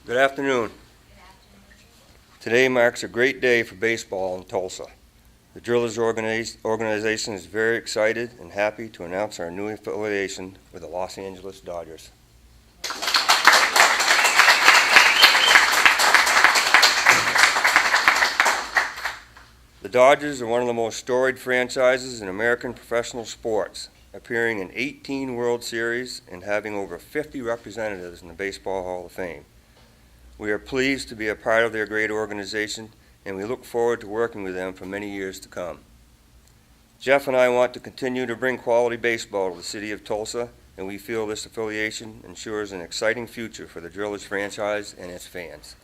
Good afternoon. Today marks a great day for baseball in Tulsa. The Drillers organization is very excited and happy to announce our new affiliation with the Los Angeles Dodgers. The Dodgers are one of the most storied franchises in American professional sports, appearing in 18 World Series and having over 50 representatives in the Baseball Hall of Fame. We are pleased to be a part of their great organization, and we look forward to working with them for many years to come. Jeff and I want to continue to bring quality baseball to the city of Tulsa, and we feel this affiliation ensures an exciting future for the Drillers franchise and its fans.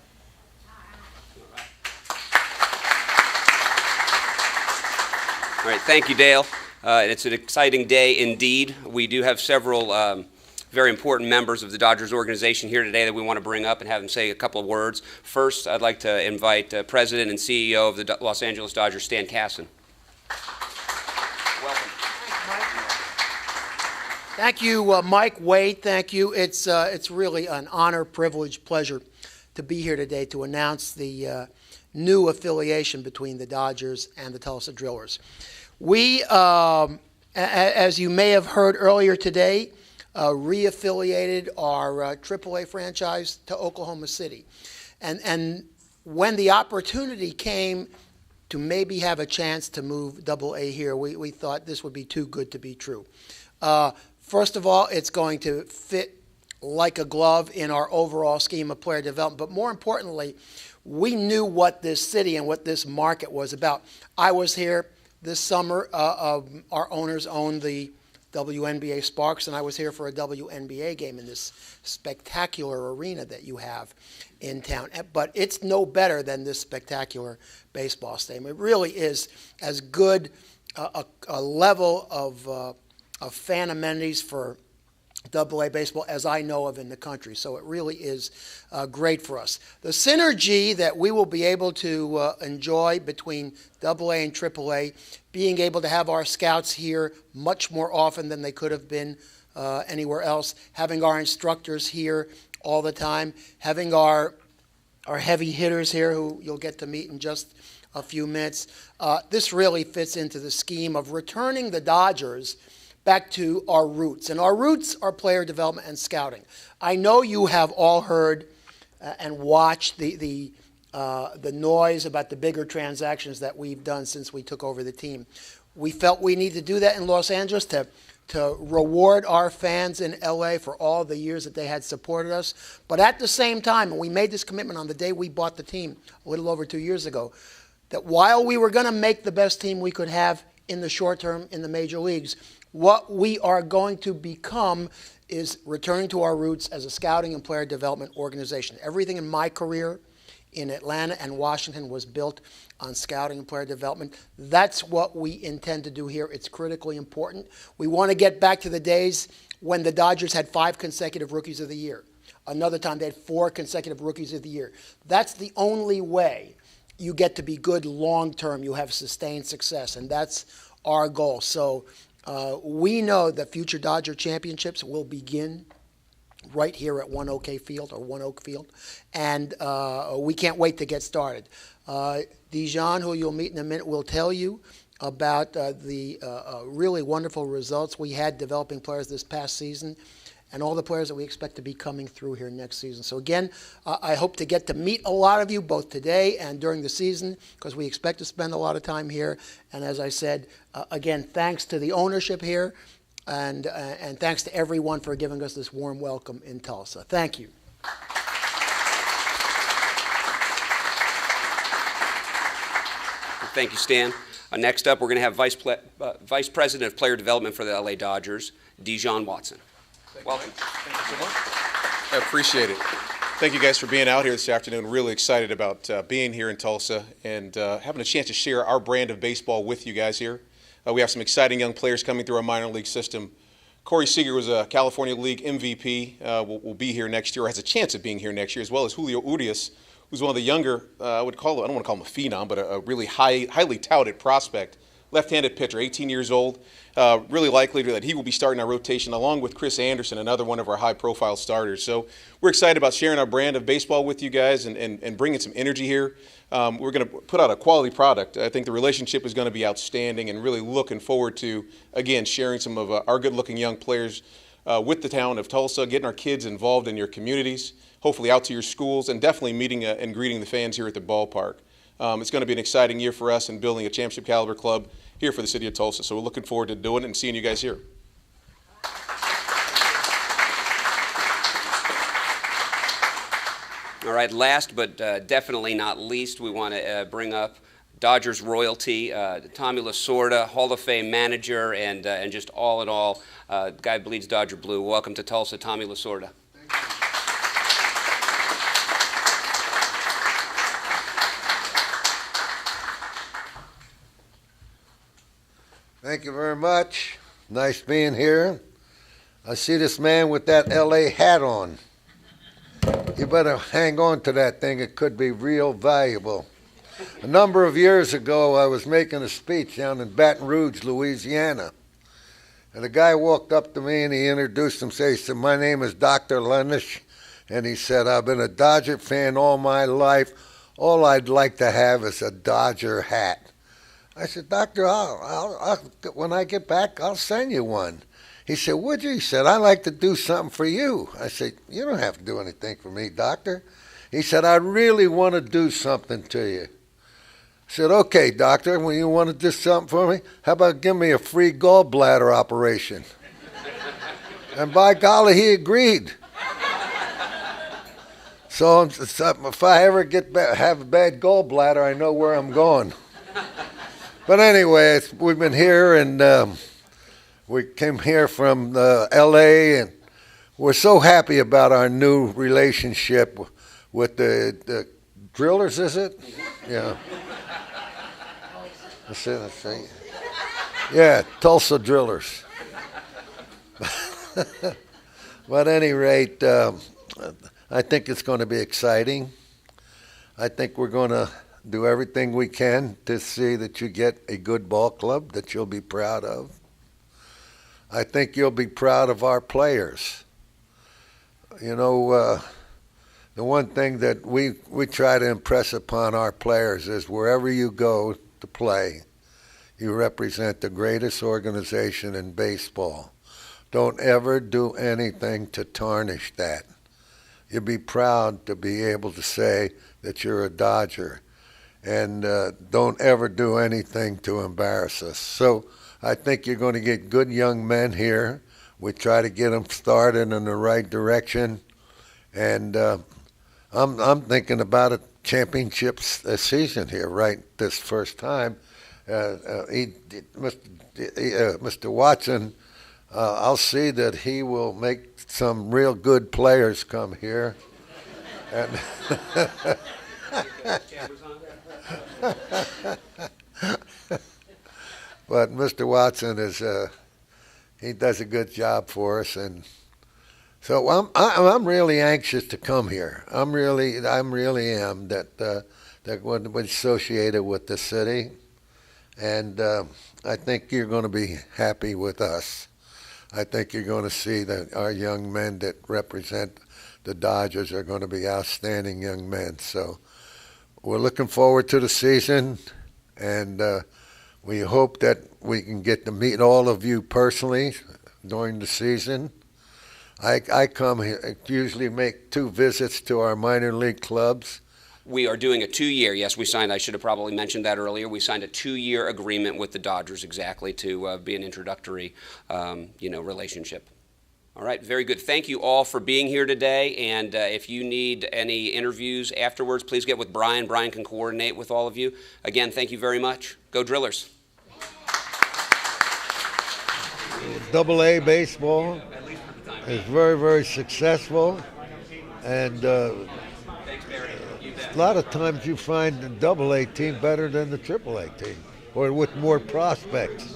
All right, thank you, Dale. It's an exciting day indeed. We do have several very important members of the Dodgers organization here today that we want to bring up and have them say a couple of words. First, I'd like to invite President and CEO of the Los Angeles Dodgers, Stan Kasten. Welcome. Thank you, Mike, Wade. Thank you. It's really an honor, privilege, pleasure to be here today to announce the new affiliation between the Dodgers and the Tulsa Drillers. We, as you may have heard earlier today, re-affiliated our AAA franchise to Oklahoma City. And when the opportunity came to maybe have a chance to move AA here, we thought this would be too good to be true. First of all, it's going to fit like a glove in our overall scheme of player development. But more importantly, we knew what this city and what this market was about. I was here this summer. Our owners own the WNBA Sparks, and I was here for a WNBA game in this spectacular arena that you have in town. But it's no better than this spectacular baseball stadium. It really is as good a level of fan amenities for AA baseball as I know of in the country. So it really is great for us. The synergy that we will be able to enjoy between AA and AAA, being able to have our scouts here much more often than they could have been anywhere else, having our instructors here all the time, having our heavy hitters here who you'll get to meet in just a few minutes. This really fits into the scheme of returning the Dodgers back to our roots. And our roots are player development and scouting. I know you have all heard and watched the noise about the bigger transactions that we've done since we took over the team. We felt we need to do that in Los Angeles to reward our fans in LA for all the years that they had supported us. But at the same time, and we made this commitment on the day we bought the team a little over 2 years ago, that while we were going to make the best team we could have in the short term in the major leagues, what we are going to become is returning to our roots as a scouting and player development organization. Everything in my career in Atlanta and Washington was built on scouting and player development. That's what we intend to do here. It's critically important. We want to get back to the days when the Dodgers had 5 consecutive Rookies of the Year. Another time they had 4 consecutive Rookies of the Year. That's the only way you get to be good long term. You have sustained success, and that's our goal. So we know that future Dodger championships will begin right here at One Oak Field, and we can't wait to get started. Dijon, who you'll meet in a minute, will tell you about the really wonderful results we had developing players this past season, and all the players that we expect to be coming through here next season. So again, I hope to get to meet a lot of you both today and during the season, because we expect to spend a lot of time here. And as I said, again, thanks to the ownership here, and thanks to everyone for giving us this warm welcome in Tulsa. Thank you. Thank you, Stan. Next up, we're going to have Vice President of Player Development for the LA Dodgers, Jon Watson. Welcome. Thank you so much. I appreciate it. Thank you guys for being out here this afternoon. Really excited about being here in Tulsa and having a chance to share our brand of baseball with you guys here. We have some exciting young players coming through our minor league system. Corey Seager was a California League MVP. Will be here next year, or has a chance of being here next year, as well as Julio Urias, who's one of the younger, I don't want to call him a phenom, but a really highly touted prospect left-handed pitcher, 18 years old. Really likely that he will be starting our rotation along with Chris Anderson, another one of our high-profile starters. So we're excited about sharing our brand of baseball with you guys and bringing some energy here. We're going to put out a quality product. I think the relationship is going to be outstanding, and really looking forward to, again, sharing some of our good-looking young players with the town of Tulsa, getting our kids involved in your communities, hopefully out to your schools, and definitely meeting and greeting the fans here at the ballpark. It's going to be an exciting year for us in building a championship caliber club here for the city of Tulsa. So we're looking forward to doing it and seeing you guys here. All right, last but definitely not least, we want to bring up Dodgers royalty, Tommy Lasorda, Hall of Fame manager, and just all in all, guy bleeds Dodger blue. Welcome to Tulsa, Tommy Lasorda. Thank you very much. Nice being here. I see this man with that LA hat on. You better hang on to that thing. It could be real valuable. A number of years ago, I was making a speech down in Baton Rouge, Louisiana. And a guy walked up to me and he introduced himself. He said, "My name is Dr. Lenish." And he said, "I've been a Dodger fan all my life. All I'd like to have is a Dodger hat." I said, "Doctor, when I get back, I'll send you one." He said, "Would you?" He said, "I'd like to do something for you." I said, "You don't have to do anything for me, doctor." He said, "I really want to do something to you." I said, "Okay, doctor, when you want to do something for me, how about give me a free gallbladder operation?" And by golly, he agreed. So if I ever have a bad gallbladder, I know where I'm going. But anyway, we've been here, and we came here from L.A., and we're so happy about our new relationship with the Drillers, is it? Yeah. Let's see. Yeah, Tulsa Drillers. But at any rate, I think it's going to be exciting. I think we're going to do everything we can to see that you get a good ball club that you'll be proud of. I think you'll be proud of our players. You know, the one thing that we try to impress upon our players is wherever you go to play, you represent the greatest organization in baseball. Don't ever do anything to tarnish that. You'll be proud to be able to say that you're a Dodger. And don't ever do anything to embarrass us. So I think you're going to get good young men here. We try to get them started in the right direction. And I'm thinking about a championship season here, right, this first time. Mr. Watson, I'll see that he will make some real good players come here. And but Mr. Watson he does a good job for us, and so I'm really anxious to come here. I really am that we're associated with the city, and I think you're going to be happy with us. I think you're going to see that our young men that represent the Dodgers are going to be outstanding young men. So we're looking forward to the season, and we hope that we can get to meet all of you personally during the season. I come here, usually make 2 visits to our minor league clubs. We are doing a 2-year, yes, we signed, I should have probably mentioned that earlier, we signed a 2-year agreement with the Dodgers exactly to be an introductory, relationship. All right, very good. Thank you all for being here today, and if you need any interviews afterwards, please get with Brian. Brian can coordinate with all of you. Again, thank you very much. Go Drillers. AA baseball is very, very successful, and a lot of times you find the AA team better than the AAA team, or with more prospects.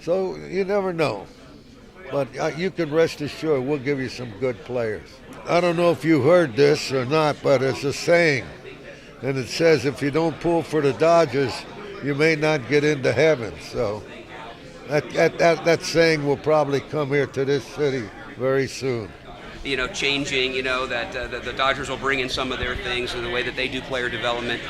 So you never know. But you can rest assured we'll give you some good players. I don't know if you heard this or not, but it's a saying. And it says if you don't pull for the Dodgers, you may not get into heaven. So that saying will probably come here to this city very soon. Changing, that the Dodgers will bring in some of their things and the way that they do player development,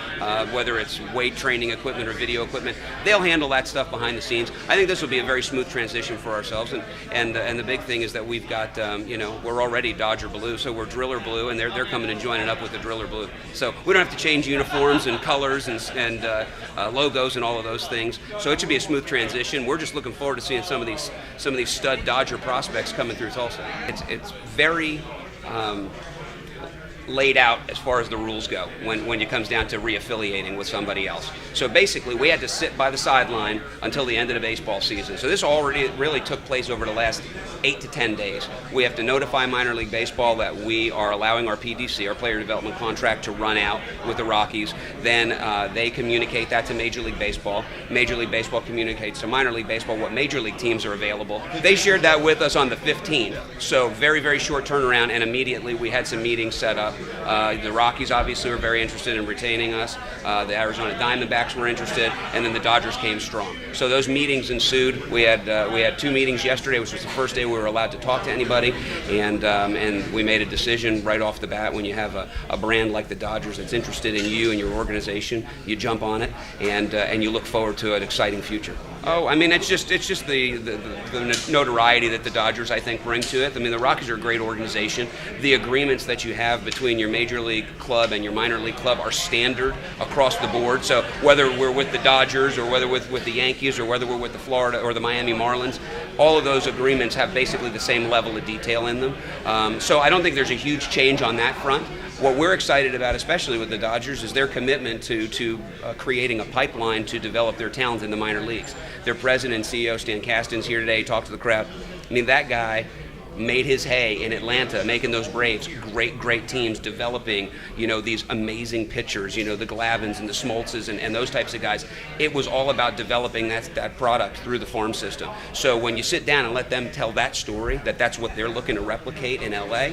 whether it's weight training equipment or video equipment. They'll handle that stuff behind the scenes. I think this will be a very smooth transition for ourselves. And the big thing is that we've got, we're already Dodger Blue, so we're Driller Blue, and they're coming and joining up with the Driller Blue. So we don't have to change uniforms and colors and logos and all of those things. So it should be a smooth transition. We're just looking forward to seeing some of these stud Dodger prospects coming through Tulsa. It's very laid out as far as the rules go when it comes down to reaffiliating with somebody else. So basically, we had to sit by the sideline until the end of the baseball season. So this already really took place over the last 8 to 10 days. We have to notify minor league baseball that we are allowing our PDC, our player development contract, to run out with the Rockies. Then they communicate that to Major League Baseball. Major League Baseball communicates to minor league baseball what major league teams are available. They shared that with us on the 15th. So very, very short turnaround, and immediately we had some meetings set up. The Rockies obviously were very interested in retaining us. The Arizona Diamondbacks were interested, and then the Dodgers came strong. So those meetings ensued. We had 2 meetings yesterday, which was the first day we were allowed to talk to anybody, and we made a decision right off the bat. When you have a brand like the Dodgers that's interested in you and your organization, you jump on it, and you look forward to an exciting future. Oh, I mean, it's just the notoriety that the Dodgers, I think, bring to it. I mean, the Rockies are a great organization. The agreements that you have between your major league club and your minor league club are standard across the board. So whether we're with the Dodgers or whether with the Yankees or whether we're with the Florida or the Miami Marlins, all of those agreements have basically the same level of detail in them. So I don't think there's a huge change on that front. What we're excited about, especially with the Dodgers, is their commitment to creating a pipeline to develop their talent in the minor leagues. Their president and CEO, Stan Kasten's here today, talked to the crowd. I mean, that guy made his hay in Atlanta, making those Braves great teams, developing, these amazing pitchers, the Glavins and the Smoltzes and those types of guys. It was all about developing that product through the farm system. So when you sit down and let them tell that story, that's what they're looking to replicate in LA,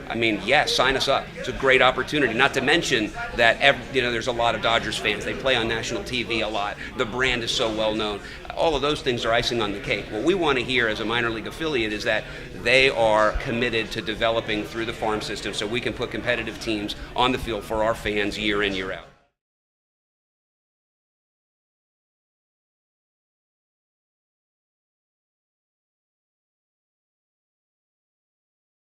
I mean, yes, sign us up. It's a great opportunity. Not to mention that there's a lot of Dodgers fans. They play on national TV a lot. The brand is so well known. All of those things are icing on the cake. What we want to hear as a minor league affiliate is that they are committed to developing through the farm system so we can put competitive teams on the field for our fans year in, year out.